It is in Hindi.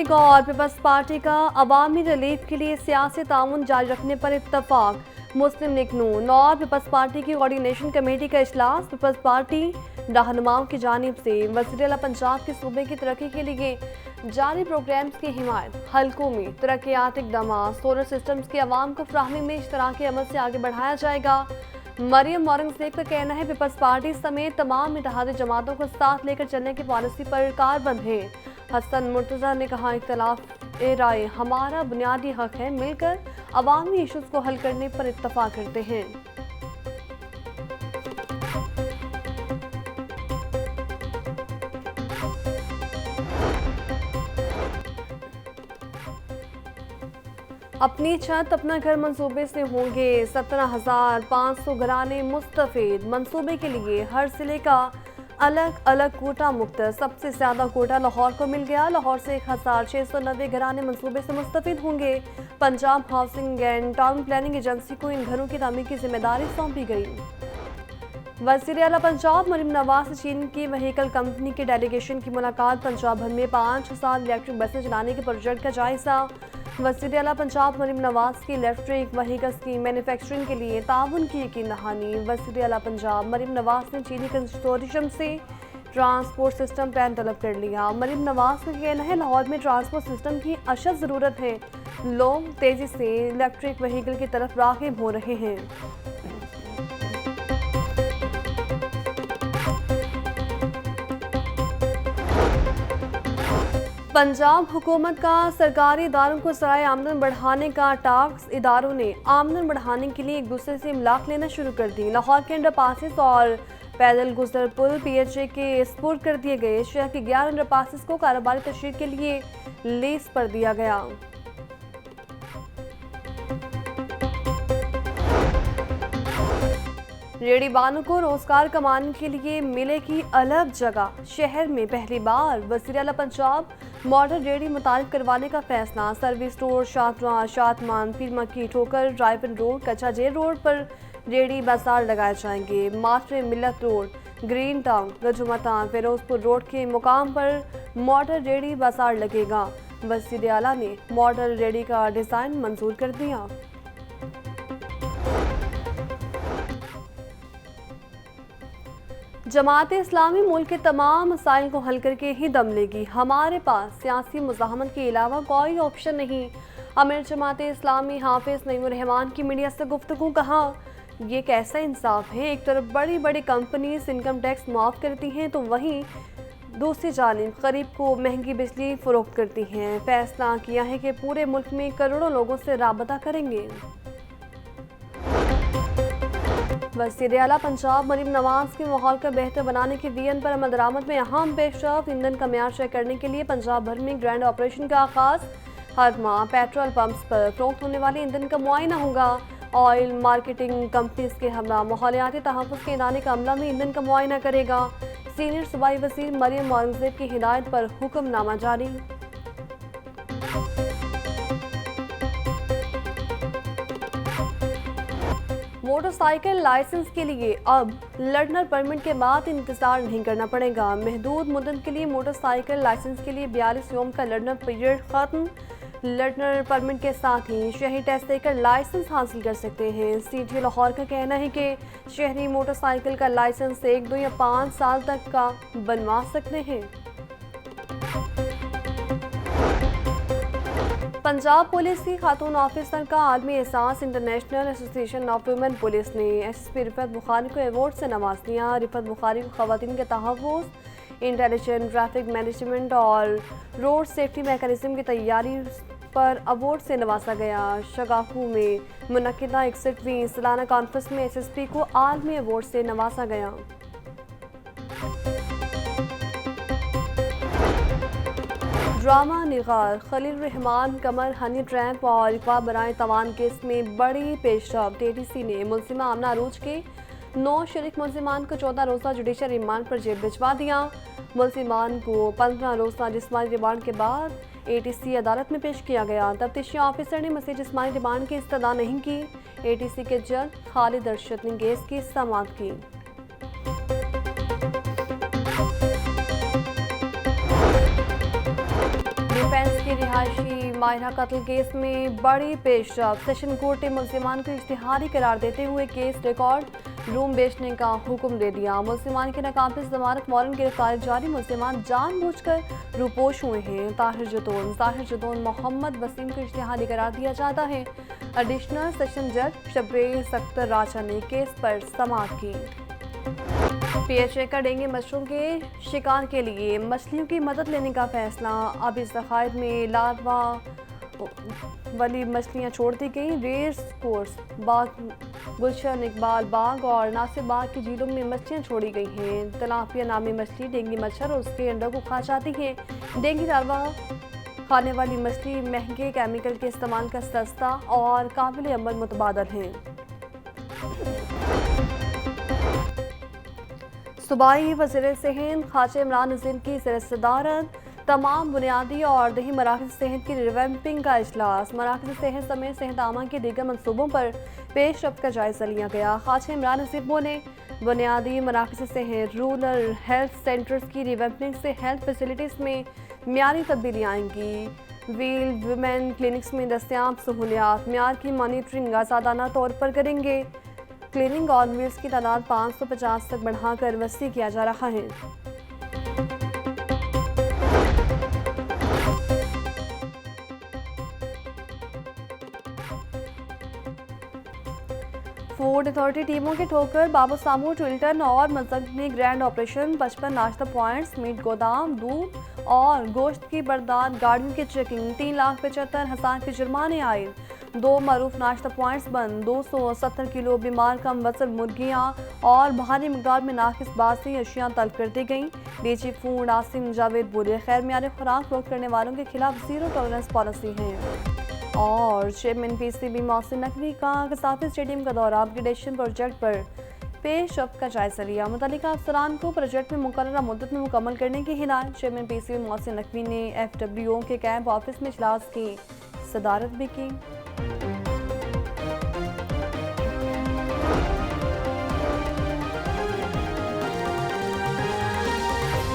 लीग और पीपल्स पार्टी का अवामी रिलीफ के लिए सियासी ताउन जारी रखने पर इत्तफाक। मुस्लिम लीग नून और पीपल्स पार्टी की कोऑर्डिनेशन कमेटी का इजलास। पीपल्स पार्टी रहनुमाओं की जानिब से वज़ीर-ए-आला पंजाब के सूबे की तरक्की के लिए जारी प्रोग्राम्स की हिमायत, हल्कों में तरक्याती इक़दाम, सोलर सिस्टम्स की आवाम को फराहमी में इश्तराकी अमल से आगे बढ़ाया जाएगा। मरियम औरंगज़ेब का कहना है पीपल्स पार्टी समेत तमाम इत्तेहादी जमातों को साथ लेकर चलने की पॉलिसी पर कारबंद है। हसन मुर्तज़ा ने कहा, इख्तलाफ राय हमारा बुनियादी हक है, मिलकर अवामी इशूज़ को हल करने पर इत्तफाक करते हैं। अपनी छत अपना घर मंसूबे से होंगे 17,500 घराने मुस्तफ़ीद। मंसूबे के लिए हर जिले का अलग अलग कोटा मुक्त। सबसे ज़्यादा कोटा लाहौर को मिल गया। लाहौर से 1,690 घराने मंसूबे से मुस्तफ़ीद होंगे। Punjab housing and town planning agency को इन घरों की तामीर की जिम्मेदारी सौंपी गई। वज़ीर-ए-आला पंजाब मरियम नवाज से चीन की व्हीकल कंपनी के डेलीगेशन की मुलाकात। पंजाब भर में 5,000 इलेक्ट्रिक बसें चलाने के प्रोजेक्ट का जायजा। वज़ीर-ए-आला पंजाब मरियम नवाज की इलेक्ट्रिक व्हीकल्स की मैन्युफैक्चरिंग के लिए ताउन की यकीन दहानी। वज़ीर-ए-आला पंजाब मरियम नवाज ने चीनी कंसोर्टियम से ट्रांसपोर्ट सिस्टम प्लान तलब कर लिया। मरियम नवाज का कहना है लाहौर में ट्रांसपोर्ट सिस्टम की अशद ज़रूरत है। लोग तेज़ी से इलेक्ट्रिक व्हीकल की तरफ राग़िब हो रहे हैं। पंजाब हुकूमत का सरकारी इदारों को ज़राए आमदन बढ़ाने का टास्क। इदारों ने आमदन बढ़ाने के लिए एक दूसरे से इमलाक लेना शुरू कर दी। लाहौर के अंडर पासिस और पैदल गुजर पुल PHA के स्पुर्द कर दिए गए। शहर के 11 अंडर पासिस को कारोबारी तशरीह के लिए लीज पर दिया गया। रेडी बानों को रोजगार कमाने के लिए मिलेगी अलग जगह। शहर में पहली बार वज़ीर-ए-आला पंजाब मॉडल रेडी मुतारिफ करवाने का फैसला। सर्विस स्टोर शाहतवा, शातमान, पीर मक्की, ठोकर, ड्राइवन रोड, कच्चा जेल रोड पर रेडी बाजार लगाए जाएंगे। मार्च मिलत रोड, ग्रीन टाउन, रजुमता, फिरोजपुर रोड के मुकाम पर मॉडल रेडी बाजार लगेगा। वज़ीर-ए-आला ने मॉडल रेडी का डिज़ाइन मंजूर कर दिया। जमात-ए इस्लामी मुल्क के तमाम मसाइल को हल करके ही दम लेगी। हमारे पास सियासी मुज़ाहमत के अलावा कोई ऑप्शन नहीं। अमीर जमात-ए इस्लामी हाफिज नईमुर रहमान की मीडिया से गुफ्तगू। कहा, ये कैसा इंसाफ है, एक तरफ बड़ी बड़ी कंपनीज इनकम टैक्स माफ़ करती हैं तो वहीं दूसरी जानिब गरीब को महंगी बिजली फरोख्त करती हैं। फैसला किया है कि पूरे मुल्क में करोड़ों लोगों से राबता करेंगे। वज़ीर-ए-आला पंजाब मरियम नवाज के माहौल का बेहतर बनाने की वीएन पर अमल दरामद में अहम पेशरफ। ईंधन का म्यार चेक करने के लिए पंजाब भर में ग्रैंड ऑपरेशन का आगाज। हर माह पेट्रोल पंप्स पर फरोख्त होने वाले ईंधन का मुआयना होगा। ऑयल मार्केटिंग कंपनीज के हमरा माहौलियाती तहफ़्फ़ुज़ के इदारे का अमला में ईंधन का मुआयना करेगा। सीनियर सूबाई वज़ीर मरियम औरंगज़ेब की हिदायत पर हुक्मनामा जारी। मोटरसाइकिल लाइसेंस के लिए अब लर्नर परमिट के बाद इंतजार नहीं करना पड़ेगा। महदूद मुद्दत के लिए मोटरसाइकिल लाइसेंस के लिए 42 यौम का लर्नर पीरियड खत्म। लर्नर परमिट के साथ ही शहरी टेस्ट देकर लाइसेंस हासिल कर सकते हैं। CTA लाहौर का कहना है कि शहरी मोटरसाइकिल का लाइसेंस 1, 2 या 5 साल तक का बनवा सकते हैं। पंजाब पुलिस की खातून ऑफिसर का आलमी एहसास। International association of women police ने SSP रिफत बुखारी को अवार्ड से नवाज दिया। रिफत बुखारी को ख़वातीन के तहफ़्फ़ुज़, इंटेलिजेंट ट्रैफिक मैनेजमेंट और रोड सेफ्टी मैकेनिज्म की तैयारी पर अवार्ड से नवाजा गया। शगाफू में मुनक्किदा 61वीं सालाना कॉन्फ्रेंस में SSP को आलमी अवार्ड से नवाजा गया। ड्रामा निगार खलील रहमान कमर हनी ट्रैप और इकवा बराए तवान केस में बड़ी पेशरफ। ATC ने मुलजिमा आमना अरूज के 9 शरीक मुलजिमान को 14 रोज़ा जुडिशल रिमांड पर जेल भिजवा दिया। मुलजिमान को 15 रोज़ा जिस्मानी रिमांड के बाद ATC अदालत में पेश किया गया। तफ्तीशी ऑफिसर ने मज़ीद जिस्मानी रिमांड की इस्तदा नहीं की। ATC के जज खालिद अरशद ने केस की समाअत की। डिफेंस की माहिरा कत्ल केस में बड़ी पेशरफ। सेशन कोर्ट ने मुल्जिमान को इश्तिहारी करार देते हुए केस रिकॉर्ड रूम बेचने का हुक्म दे दिया। मुल्जिमान के नाकाबिज जमानत वारंट गिरफ्तारी जारी। मुल्जिमान जानबूझकर रूपोश हुए हैं। ताहिर जदौन मोहम्मद वसीम को इश्तिहारी करार दिया जाता है। एडिशनल सेशन जज शब्बीर अख्तर राजा ने केस पर समाअत की। PHA का डेंगू मच्छरों के शिकार के लिए मछलियों की मदद लेने का फैसला। अब इस जखायर में लार्वा वाली मछलियां छोड़ दी गई। रेस कोर्स बाग, गुलशन इकबाल बाग और नासिर बाग की झीलों में मछलियां छोड़ी गई हैं। तलापिया नामी मछली डेंगू मच्छर और उसके अंडों को खा जाती है। डेंगू लार्वा खाने वाली मछली महंगे केमिकल के इस्तेमाल का सस्ता और काबिल अमल मुतबादल है। सूबाई वज़ीर सेहत ख्वाजा इमरान नज़ीर की सदारत तमाम बुनियादी और दही मराकज़ सेहत की रिवैम्पिंग का इजलास। मराकज़ सेहत समेत सेहत आमा के दीगर मनसूबों पर पेशरफ्त का जायजा लिया गया। ख्वाजा इमरान नज़ीर बोले, बुनियादी मराकज़ सेहत रूरल हेल्थ सेंटर्स की रिवैम्पिंग से हेल्थ फैसिलिटीज़ में मियारी तब्दीली आएंगी। व्हील वुमेन क्लिनिक्स में दस्तियाब सहूलियात म्यार की मॉनिटरिंग आज़ादाना तौर पर करेंगे। क्लिनिक और व्हील्स की तादाद 550 तक बढ़ाकर वसी किया जा रहा है। फूड अथॉरिटी टीमों के ठोकर बाबू सामू ट्विल्टन और मजग में ग्रैंड ऑपरेशन। 55 नाश्ता पॉइंट्स, मीट गोदाम, दूध और गोश्त की बरदार गाड़ियों की चेकिंग। 3,75,000 के जुर्माने आए। 2 मरूफ नाश्ता पॉइंट्स बंद। 270 किलो बीमार कम वजन मुर्गियाँ और भारी मिकदार में नाकिस बासी अशिया तलब कर दी गई। DG फूड आसिम जावेद बोले, खैर मियारी खुराक फरोख्त करने वालों के खिलाफ ज़ीरो टॉलरेंस पॉलिसी है। और चेयरमैन PCB मोहसिन नकवी का कसाफी स्टेडियम का दौरा। अपग्रेडेशन प्रोजेक्ट पर पेशरफ्त का जायजा लिया। मुतल्लिका अफसरान को प्रोजेक्ट में मुकर्ररा मुद्दत में मुकम्मल करने की हिदायत। चेयरमैन PCB मोहसिन नकवी ने FWO के कैंप ऑफिस में इजलास की सदारत भी की।